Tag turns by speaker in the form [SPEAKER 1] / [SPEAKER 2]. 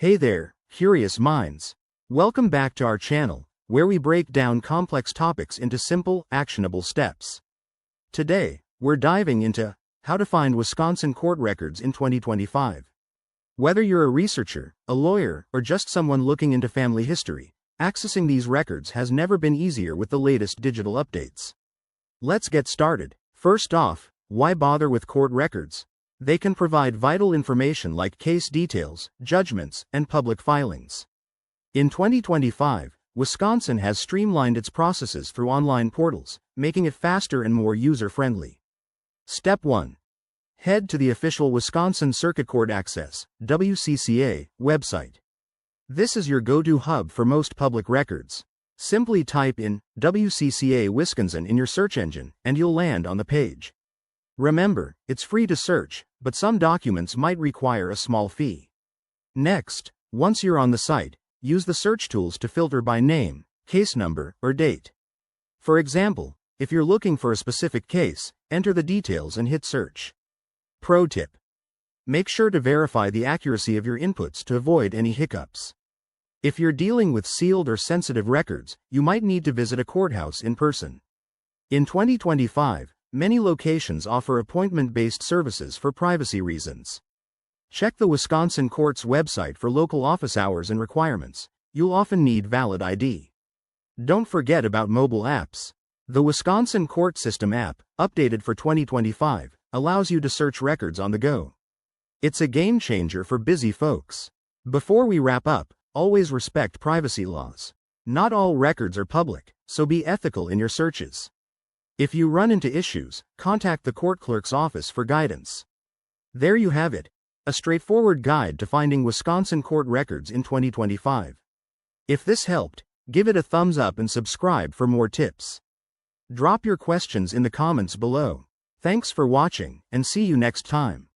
[SPEAKER 1] Hey there, curious minds. Welcome back to our channel, where we break down complex topics into simple, actionable steps. Today, we're diving into how to find Wisconsin court records in 2025. Whether you're a researcher, a lawyer, or just someone looking into family history, accessing these records has never been easier with the latest digital updates. Let's get started. First off, why bother with court records? They can provide vital information like case details, judgments, and public filings. In 2025, Wisconsin has streamlined its processes through online portals, making it faster and more user-friendly. Step 1. Head to the official Wisconsin Circuit Court Access (WCCA) website. This is your go-to hub for most public records. Simply type in WCCA Wisconsin in your search engine, and you'll land on the page. Remember, it's free to search, but some documents might require a small fee. Next, once you're on the site, use the search tools to filter by name, case number, or date. For example, if you're looking for a specific case, enter the details and hit search. Pro tip: make sure to verify the accuracy of your inputs to avoid any hiccups. If you're dealing with sealed or sensitive records, you might need to visit a courthouse in person. In 2025, many locations offer appointment-based services for privacy reasons. Check the Wisconsin Court's website for local office hours and requirements. You'll often need valid ID. Don't forget about mobile apps. The Wisconsin Court System app, updated for 2025, allows you to search records on the go. It's a game changer for busy folks. Before we wrap up, always respect privacy laws. Not all records are public, so be ethical in your searches. If you run into issues, contact the court clerk's office for guidance. There you have it, a straightforward guide to finding Wisconsin court records in 2025. If this helped, give it a thumbs up and subscribe for more tips. Drop your questions in the comments below. Thanks for watching, and see you next time.